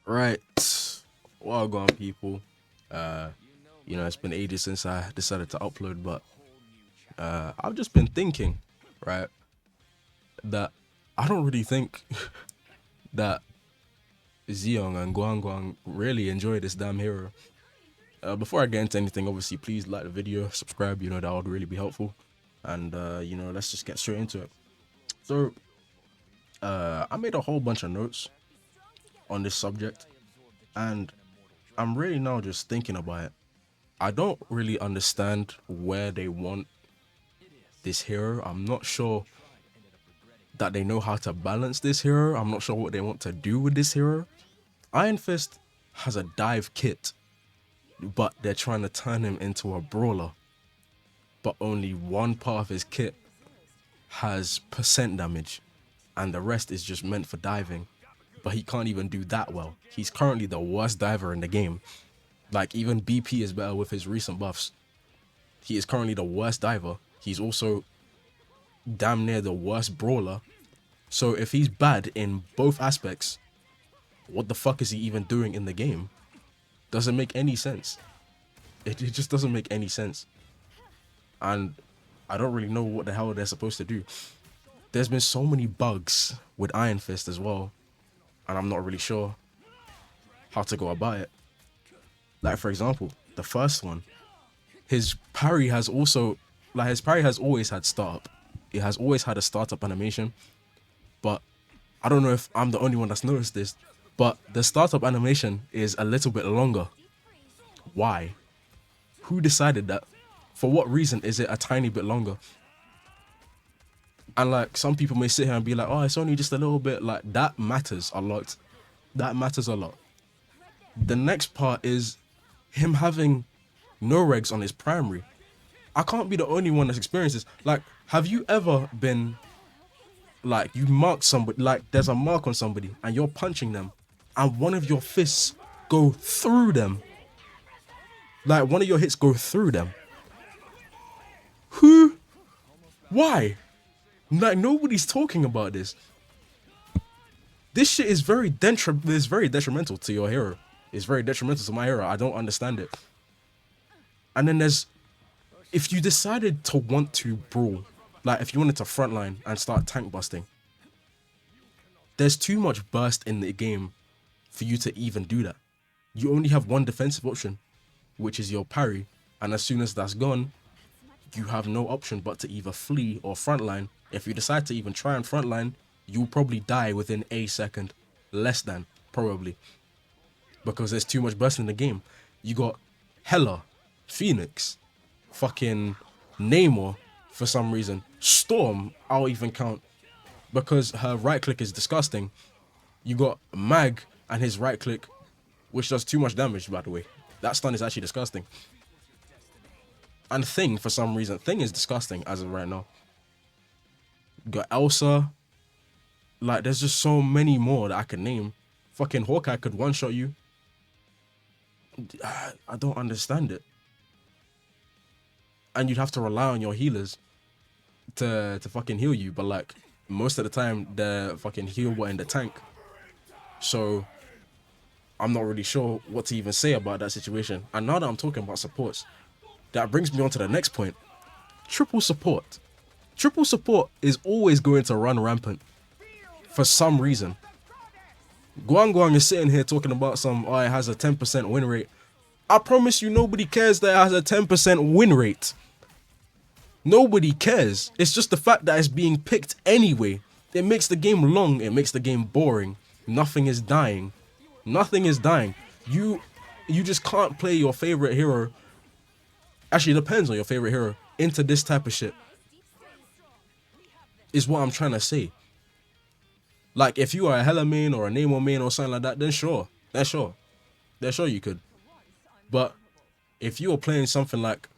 Right. Well gone, people. It's been ages since I decided to upload, but I've just been thinking, right, that I don't really think that ZHIYONG and Guang really enjoy this damn hero. Before I get into anything, obviously, please like the video, subscribe, that would really be helpful. And, let's just get straight into it. So, I made a whole bunch of notes on this subject, and I'm really now just thinking about it. I don't really understand where they want this hero. I'm not sure that they know how to balance this hero. I'm not sure what they want to do with this hero. Iron Fist has a dive kit, but they're trying to turn him into a brawler. But only one part of his kit has percent damage, and the rest is just meant for diving. But he can't even do that well. He's currently the worst diver in the game. Like, even BP is better with his recent buffs. He is currently the worst diver. He's also damn near the worst brawler. So if he's bad in both aspects, what the fuck is he even doing in the game? Doesn't make any sense. It just doesn't make any sense. And I don't really know what the hell they're supposed to do. There's been so many bugs with Iron Fist as well, and I'm not really sure how to go about it. Like, for example, the first one, his parry has always had startup. It has always had a startup animation, but I don't know if I'm the only one that's noticed this, but the startup animation is a little bit longer. Why? Who decided that? For what reason is it a tiny bit longer? And like, some people may sit here and be like, oh, it's only just a little bit. Like, that matters a lot. That matters a lot. The next part is him having no regs on his primary. I can't be the only one that's experienced this. Like, have you ever been, like, you mark somebody, like, there's a mark on somebody and you're punching them and one of your fists go through them? Like, one of your hits go through them. Who? Why? Like, nobody's talking about this. This shit is very detrimental to your hero. It's very detrimental to my hero. I don't understand it. And then there's, if you decided to want to brawl, like if you wanted to frontline and start tank busting, there's too much burst in the game for you to even do that. You only have one defensive option, which is your parry. And as soon as that's gone, you have no option but to either flee or frontline. If you decide to even try and frontline, you'll probably die within a second. Less than, probably. Because there's too much burst in the game. You got Hela, Phoenix, fucking Namor for some reason. Storm, I'll even count, because her right click is disgusting. You got Mag and his right click, which does too much damage, by the way. That stun is actually disgusting. And Thing, for some reason. Thing is disgusting as of right now. You got Elsa. Like, there's just so many more that I could name. Fucking Hawkeye could one-shot you. I don't understand it. And you'd have to rely on your healers to fucking heal you. But, like, most of the time, the fucking heal were in the tank. So, I'm not really sure what to even say about that situation. And now that I'm talking about supports, that brings me on to the next point. Triple support. Triple support is always going to run rampant. For some reason. Guang is sitting here talking about it has a 10% win rate. I promise you, nobody cares that it has a 10% win rate. Nobody cares. It's just the fact that it's being picked anyway. It makes the game long. It makes the game boring. Nothing is dying. Nothing is dying. You just can't play your favorite hero. Actually, it depends on your favorite hero. Into this type of shit. Is what I'm trying to say. Like, if you are a Hela main or a Namor main or something like that, then sure. Then sure you could. But if you are playing something like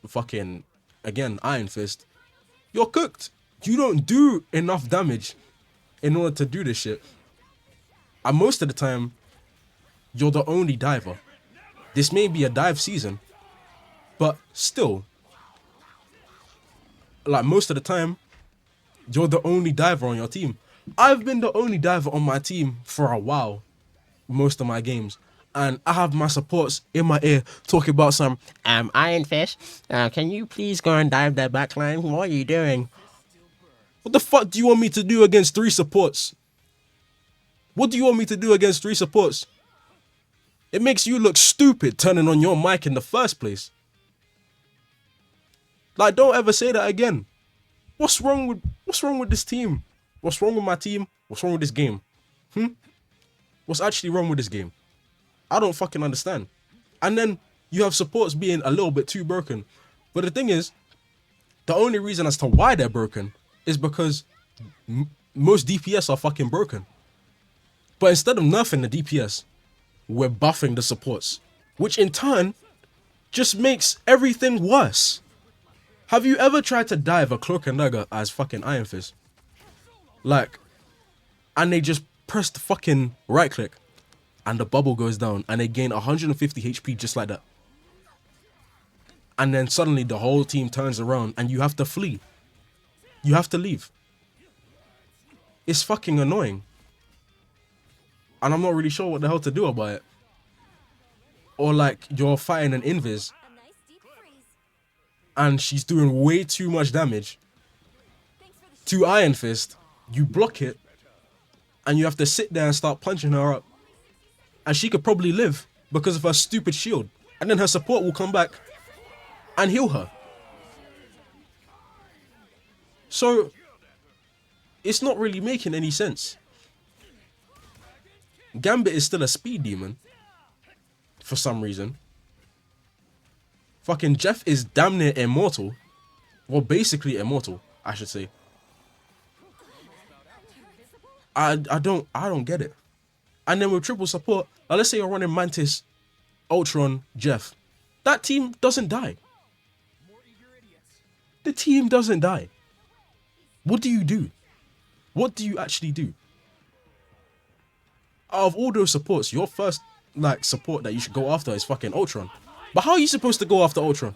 fucking, again, Iron Fist, you're cooked. You don't do enough damage in order to do this shit. And most of the time, you're the only diver. This may be a dive season, but still, like, most of the time, you're the only diver on your team. I've been the only diver on my team for a while. most of my games, and I have my supports in my ear talking about some Iron Fist. Can you please go and dive that backline? What are you doing? What the fuck do you want me to do against 3 supports? What do you want me to do against 3 supports? It makes you look stupid turning on your mic in the first place. Like, don't ever say that again. What's wrong with this team? What's wrong with my team? What's wrong with this game? What's actually wrong with this game? I don't fucking understand. And then you have supports being a little bit too broken. But the thing is, the only reason as to why they're broken is because most DPS are fucking broken. But instead of nerfing the DPS, we're buffing the supports, which in turn just makes everything worse. Have you ever tried to dive a Cloak and Dagger as fucking Iron Fist? Like, and they just press the fucking right click and the bubble goes down and they gain 150 HP just like that. And then suddenly the whole team turns around and you have to flee. You have to leave. It's fucking annoying. And I'm not really sure what the hell to do about it. Or like, you're fighting an Invis and she's doing way too much damage to Iron Fist. You block it and you have to sit there and start punching her up. And she could probably live because of her stupid shield. And then her support will come back and heal her. So, it's not really making any sense. Gambit is still a speed demon. For some reason. Fucking Jeff is damn near immortal. Well, basically immortal, I should say. I don't get it. And then with triple support, let's say you're running Mantis, Ultron, Jeff. That team doesn't die. The team doesn't die. What do you do? What do you actually do? Out of all those supports, your first like support that you should go after is fucking Ultron. But how are you supposed to go after Ultron?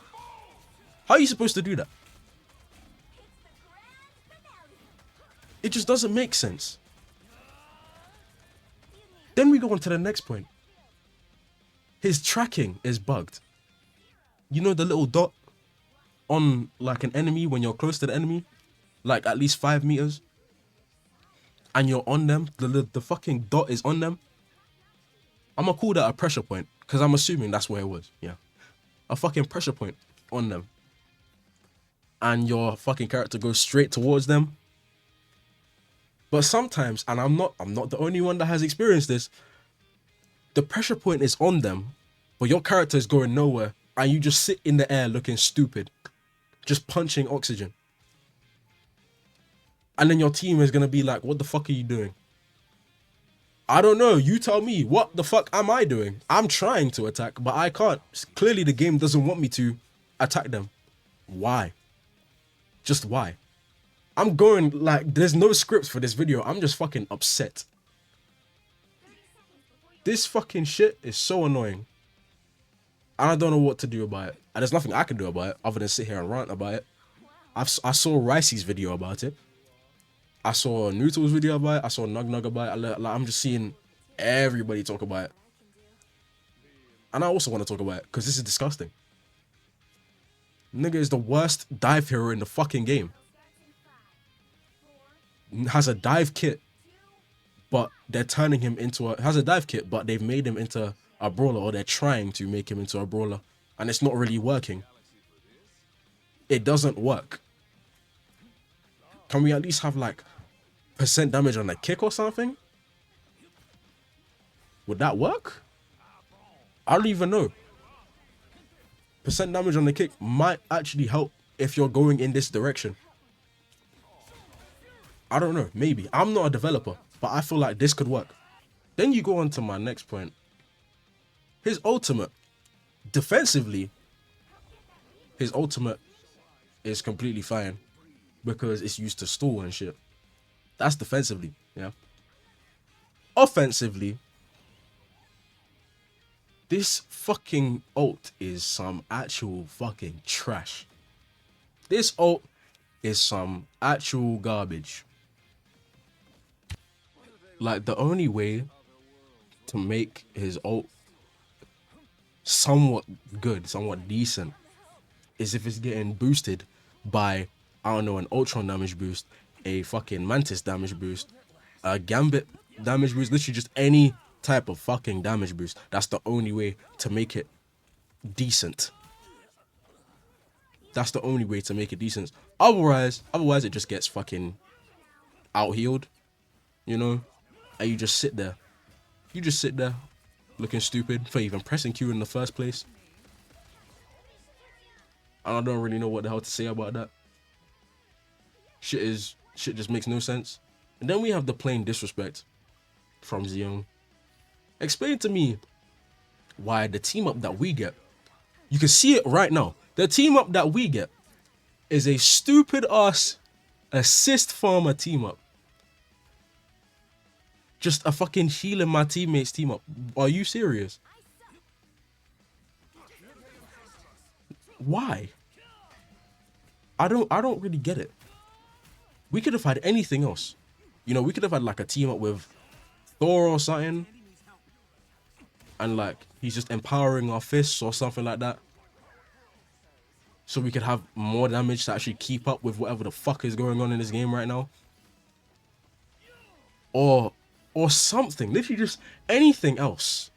How are you supposed to do that? It just doesn't make sense. Then we go on to the next point. His tracking is bugged. You know the little dot on like an enemy when you're close to the enemy? Like at least 5 meters? And you're on them? The fucking dot is on them? I'm gonna call that a pressure point. Because I'm assuming that's where it was. Yeah. A fucking pressure point on them. And your fucking character goes straight towards them. But sometimes, and I'm not the only one that has experienced this, the pressure point is on them, but your character is going nowhere, and you just sit in the air looking stupid, just punching oxygen. And then your team is gonna be like, what the fuck are you doing? I don't know, you tell me, what the fuck am I doing? I'm trying to attack, but I can't. Clearly the game doesn't want me to attack them. Why? Just why? I'm going like, there's no scripts for this video. I'm just fucking upset. This fucking shit is so annoying. And I don't know what to do about it. And there's nothing I can do about it other than sit here and rant about it. I saw Ricey's video about it. I saw Noodle's video about it. I saw Nug about it. I'm just seeing everybody talk about it. And I also want to talk about it because this is disgusting. Nigga is the worst dive hero in the fucking game. Has a dive kit, but they're turning him into a... Has a dive kit, but they've made him into a brawler, or they're trying to make him into a brawler. And it's not really working. It doesn't work. Can we at least have like % damage on the kick or something? Would that work? I don't even know. % damage on the kick might actually help if you're going in this direction. I don't know, maybe. I'm not a developer, but I feel like this could work. Then you go on to my next point. His ultimate, defensively, his ultimate is completely fine because it's used to stall and shit. That's defensively, yeah. Offensively, this fucking ult is some actual fucking trash. This ult is some actual garbage. Like, the only way to make his ult somewhat good, somewhat decent, is if it's getting boosted by, I don't know, an Ultron damage boost, a fucking Mantis damage boost, a Gambit damage boost, literally just any type of fucking damage boost. That's the only way to make it decent. That's the only way to make it decent. Otherwise it just gets fucking out healed, you know, and you just sit there. You just sit there looking stupid for even pressing Q in the first place. And I don't really know what the hell to say about that. Shit just makes no sense. And then we have the plain disrespect from ZHIYONG. Explain to me why the team up that we get, you can see it right now, the team up that we get is a stupid ass assist farmer team up. Just a fucking healing my teammates team up. Are you serious? Why? I don't really get it. We could have had anything else. You know, we could have had like a team up with Thor or something. And like, he's just empowering our fists or something like that. So we could have more damage to actually keep up with whatever the fuck is going on in this game right now. Or something. Literally just anything else.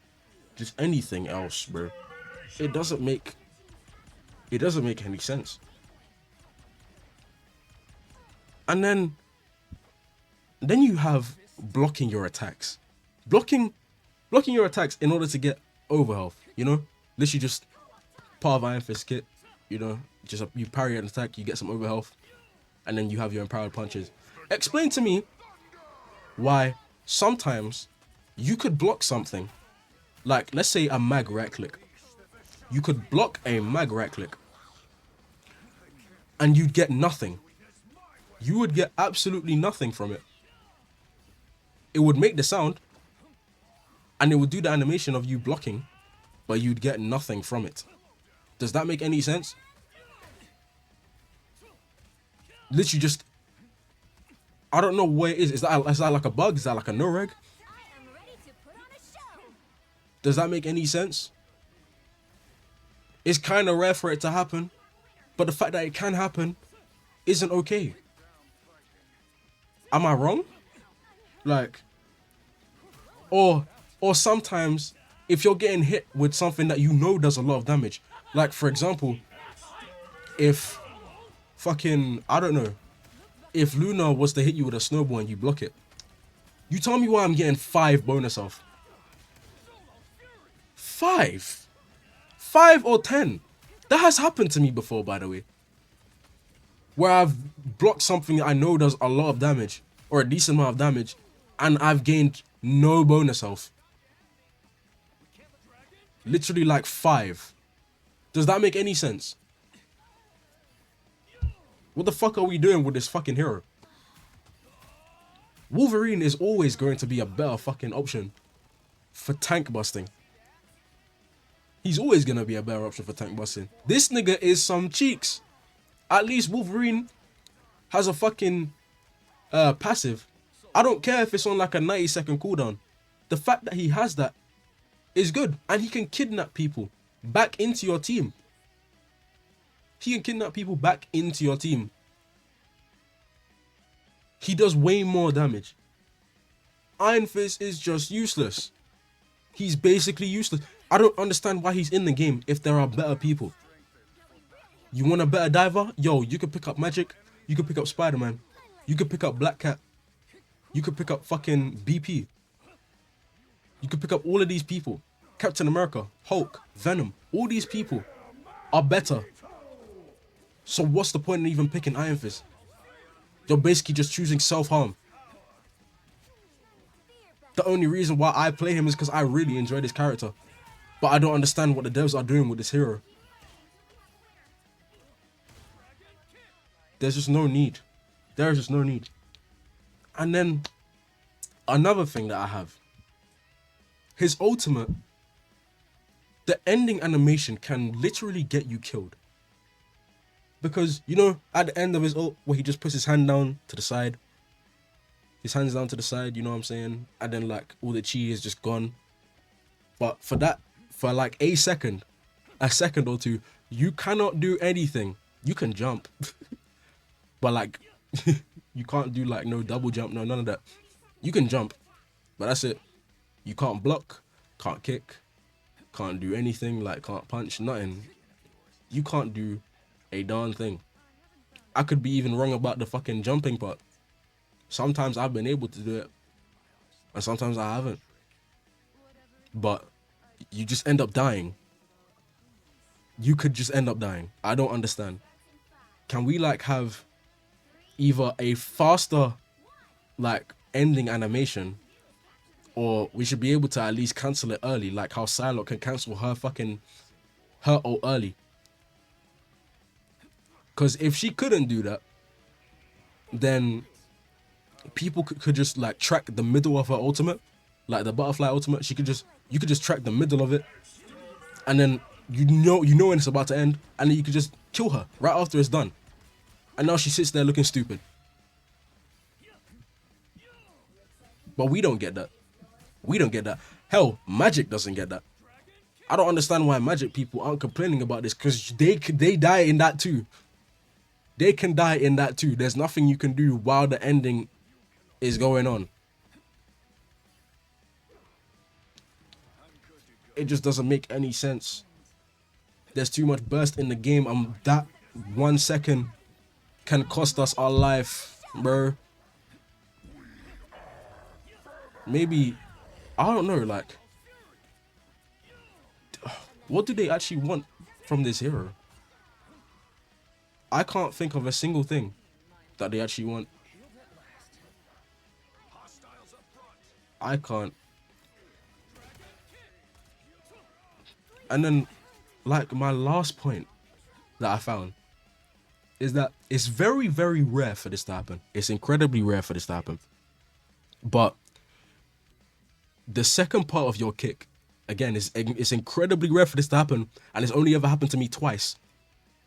Just anything else, bro. It doesn't make any sense. And then you have blocking your attacks. Blocking your attacks in order to get overhealth, you know? Literally just part of Iron Fist kit, you know? Just you parry an attack, you get some overhealth, and then you have your empowered punches. Explain to me why sometimes you could block something, like let's say a mag right click. You could block a mag right click and you'd get nothing. You would get absolutely nothing from it. It would make the sound and it would do the animation of you blocking, but you'd get nothing from it. Does that make any sense? Literally just, I don't know what it is. Is that like a bug? Is that like a no-reg? Does that make any sense? It's kind of rare for it to happen, but the fact that it can happen isn't okay. Am I wrong? Like, or sometimes if you're getting hit with something that you know does a lot of damage, like for example, if fucking, I don't know, if Luna was to hit you with a snowball and you block it, you tell me why I'm getting 5 bonus off. 5 or 10. That has happened to me before, by the way, where I've blocked something I know does a lot of damage or a decent amount of damage and I've gained no bonus health. Literally like 5. Does that make any sense? What the fuck are we doing with this fucking hero? Wolverine is always going to be a better fucking option for tank busting. He's always going to be a better option for tank busting. This nigga is some cheeks. At least Wolverine has a fucking passive. I don't care if it's on like a 90-second cooldown. The fact that he has that is good. And he can kidnap people back into your team. He can kidnap people back into your team. He does way more damage. Iron Fist is just useless. He's basically useless. I don't understand why he's in the game if there are better people. You want a better diver? Yo, you could pick up Magic. You could pick up Spider-Man. You could pick up Black Cat. You could pick up fucking BP. You could pick up all of these people. Captain America, Hulk, Venom. All these people are better. So what's the point in even picking Iron Fist? You're basically just choosing self-harm. The only reason why I play him is because I really enjoy this character. But I don't understand what the devs are doing with this hero. There's just no need. There is just no need. And then, another thing that I have. His ultimate, the ending animation can literally get you killed. Because, you know, at the end of his ult, where he just puts his hand down to the side. His hand's down to the side, you know what I'm saying? And then, like, all the chi is just gone. But for like a second or two, you cannot do anything. You can jump, but like you can't do like no double jump, no none of that. You can jump, but that's it. You can't block, can't kick, can't do anything, like can't punch, nothing. You can't do a darn thing. I could be even wrong about the fucking jumping part. Sometimes I've been able to do it, and sometimes I haven't. But you just end up dying. You could just end up dying. I don't understand. Can we like have either a faster like ending animation, or we should be able to at least cancel it early, like how Psylocke can cancel her ult early. Because if she couldn't do that, then people could just like track the middle of her ultimate, like the butterfly ultimate. You could just track the middle of it, and then you know when it's about to end, and then you could just kill her right after it's done. And now she sits there looking stupid. But we don't get that. We don't get that. Hell, Magic doesn't get that. I don't understand why Magic people aren't complaining about this, because they die in that too. They can die in that too. There's nothing you can do while the ending is going on. It just doesn't make any sense. There's too much burst in the game, and that 1 second can cost us our life, bro. Maybe, I don't know, like, what do they actually want from this hero? I can't think of a single thing that they actually want. I can't. And then, like, my last point that I found is that it's very, very rare for this to happen. It's incredibly rare for this to happen. But the second part of your kick, again, it's incredibly rare for this to happen, and it's only ever happened to me twice.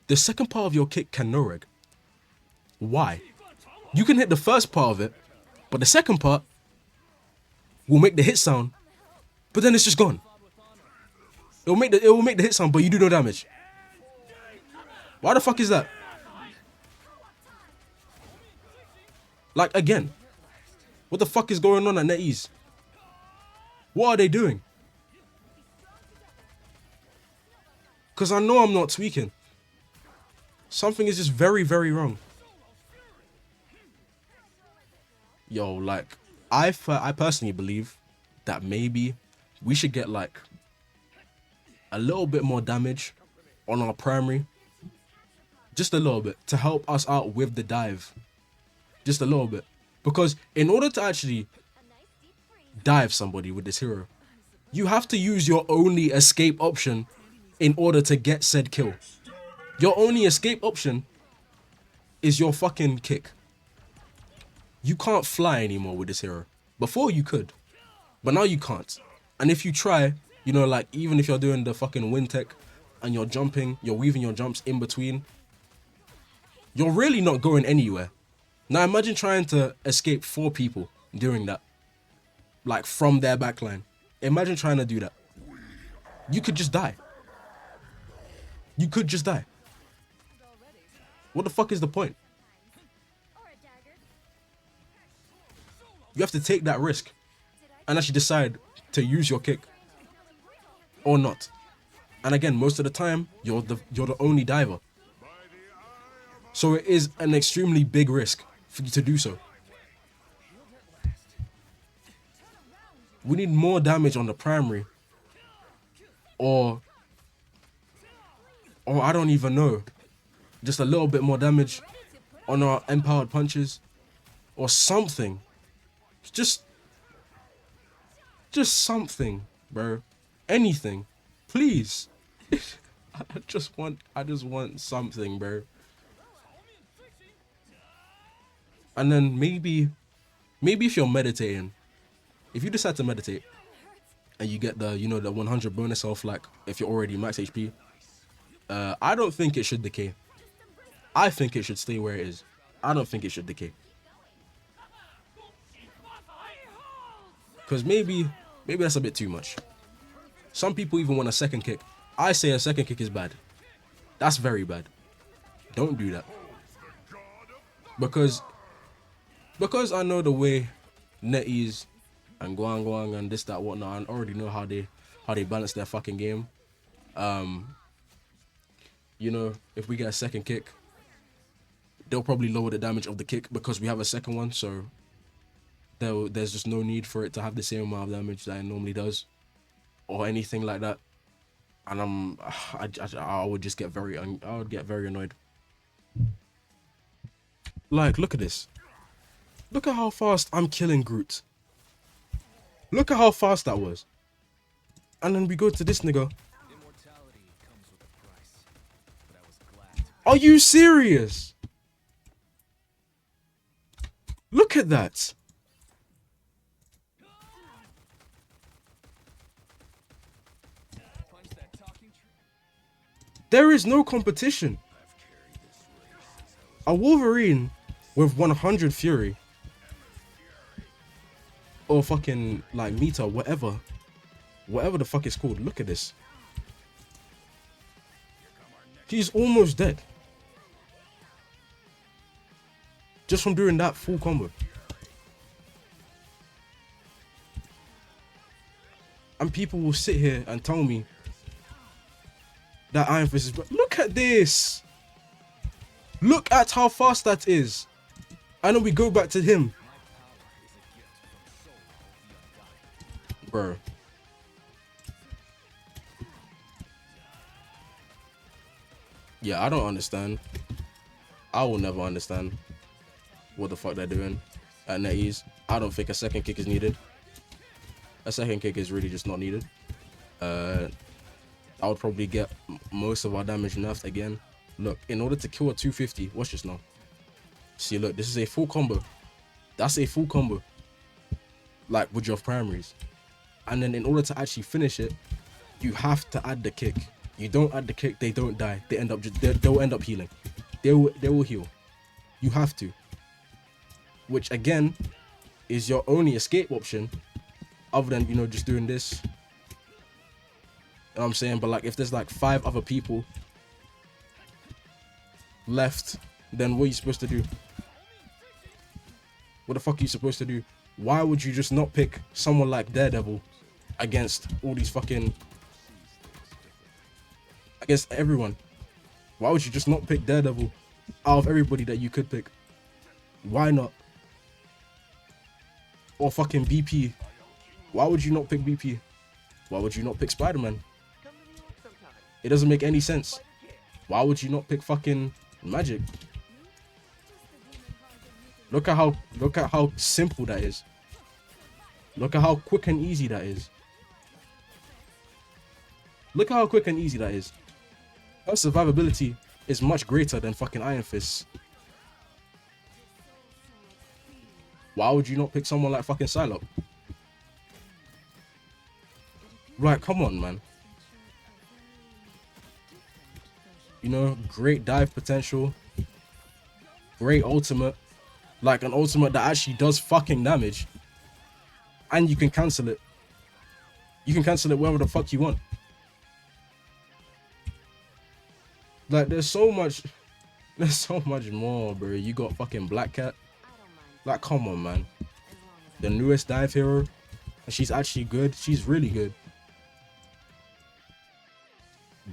The second part of your kick can no-reg. Why? You can hit the first part of it, but the second part will make the hit sound, but then it's just gone. It will make the hit sound, but you do no damage. Why the fuck is that? Like, again, what the fuck is going on at NetEase? What are they doing? Because I know I'm not tweaking. Something is just very, very wrong. Yo, like, I personally believe that maybe we should get, like, a little bit more damage on our primary. Just a little bit, to help us out with the dive. Just a little bit. Because in order to actually dive somebody with this hero, you have to use your only escape option in order to get said kill. Your only escape option is your fucking kick. You can't fly anymore with this hero. Before you could, but now you can't. And if you try, you know, like, even if you're doing the fucking wind tech and you're jumping, you're weaving your jumps in between, you're really not going anywhere. Now imagine trying to escape 4 people during that, like, from their backline. Imagine trying to do that. You could just die. You could just die. What the fuck is the point? You have to take that risk and actually decide to use your kick or not. And again, most of the time, you're the only diver. So it is an extremely big risk for you to do so. We need more damage on the primary, or I don't even know, just a little bit more damage on our empowered punches or something. Just something, bro. Anything, please. I just want something, bro. And then maybe if you're meditating, if you decide to meditate and you get the, you know, the 100 bonus health, like if you're already max HP, I don't think it should decay. I think it should stay where it is. I don't think it should decay. Because maybe that's a bit too much. Some people even want a second kick. I say a second kick is bad. That's very bad. Don't do that. Because I know the way NetEase and Guang and this, that, whatnot, I already know how they balance their fucking game. You know, if we get a second kick, they'll probably lower the damage of the kick because we have a second one, so there's just no need for it to have the same amount of damage that it normally does, or anything like that. And I would just get very annoyed. Like, look at this. Look at how fast I'm killing Groot. Look at how fast that was. And then we go to this nigga. Are you serious? Look at that. There is no competition. A Wolverine with 100 Fury or fucking like meter, whatever the fuck it's called. Look at this. He's almost dead. Just from doing that full combo. And people will sit here and tell me that Iron Fist is... Look at this. Look at how fast that is. And then we go back to him. Bro. Yeah, I don't understand. I will never understand what the fuck they're doing at NetEase. I don't think a second kick is needed. A second kick is really just not needed. I would probably get most of our damage nerfed again. Look, in order to kill a 250, watch this now. See, look, this is a full combo. That's a full combo. Like, with your primaries. And then in order to actually finish it, you have to add the kick. You don't add the kick, they don't die. They end up they'll end up healing. They will heal. You have to. Which again is your only escape option, other than, you know, just doing this. You know what I'm saying? But like, if there's like 5 other people left, then what are you supposed to do? What the fuck are you supposed to do? Why would you just not pick someone like Daredevil against all these fucking... against everyone? Why would you just not pick Daredevil out of everybody that you could pick? Why not? Or fucking BP. Why would you not pick BP? Why would you not pick Spider-Man? It doesn't make any sense. Why would you not pick fucking Magic? Look at how simple that is. Look at how quick and easy that is. Look at how quick and easy that is. Her survivability is much greater than fucking Iron Fist. Why would you not pick someone like fucking Psylocke? Like, come on, man. You know, great dive potential. Great ultimate. Like an ultimate that actually does fucking damage. And you can cancel it. You can cancel it wherever the fuck you want. Like, there's so much more, bro. You got fucking Black Cat. Like, come on, man. The newest dive hero. And she's actually good. She's really good.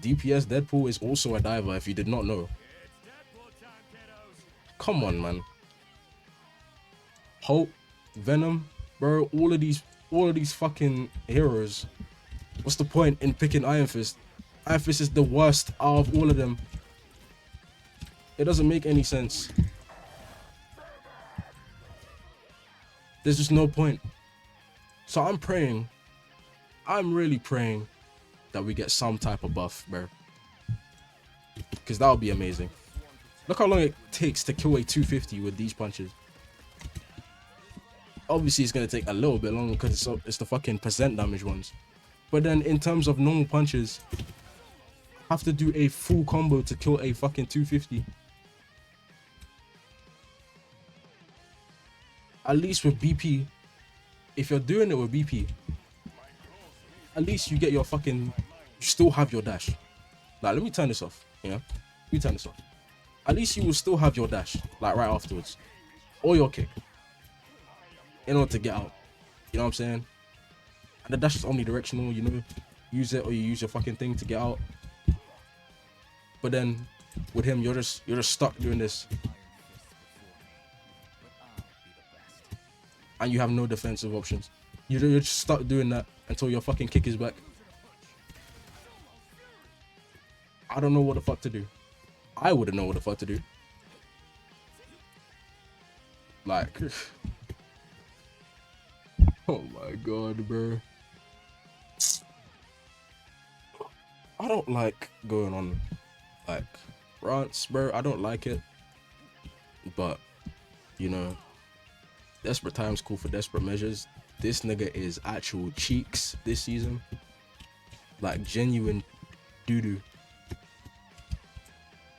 DPS Deadpool is also a diver, if you did not know. Come on, man. Hulk, Venom, bro, all of these fucking heroes. What's the point in picking Iron Fist? Iron Fist is the worst out of all of them. It doesn't make any sense. There's just no point. So I'm praying. I'm really praying that we get some type of buff, bro. Because that would be amazing. Look how long it takes to kill a 250 with these punches. Obviously, it's going to take a little bit longer because it's the fucking percent damage ones. But then in terms of normal punches, I have to do a full combo to kill a fucking 250. At least with BP, if you're doing it with BP, at least you get your fucking, you still have your dash. Like, let me turn this off, you know? Let me turn this off. At least you will still have your dash, like right afterwards. Or your kick. In order to get out. You know what I'm saying? And the dash is omnidirectional, you know? Use it or you use your fucking thing to get out. But then with him, you're just stuck doing this. And you have no defensive options. You're just stuck doing that until your fucking kick is back. I don't know what the fuck to do. I wouldn't know what the fuck to do. Like, oh my god, bro. I don't like going on like rants, bro. I don't like it. But, you know, desperate times call for desperate measures. This nigga is actual cheeks this season. Like, genuine doo-doo.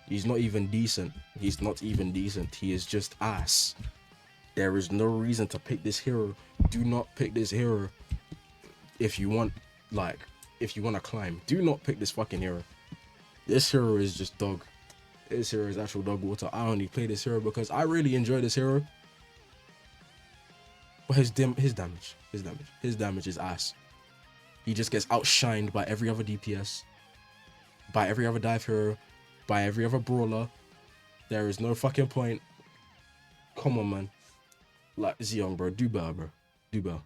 He's not even decent. He's not even decent. He is just ass. There is no reason to pick this hero. Do not pick this hero if you want, like, if you want to climb. Do not pick this fucking hero. This hero is just dog. This hero is actual dog water. I only play this hero because I really enjoy this hero. But his damage is ass. He just gets outshined by every other DPS, by every other dive hero, by every other brawler. There is no fucking point. Come on, man. Like, ZHIYONG, bro. Do better, bro. Do better.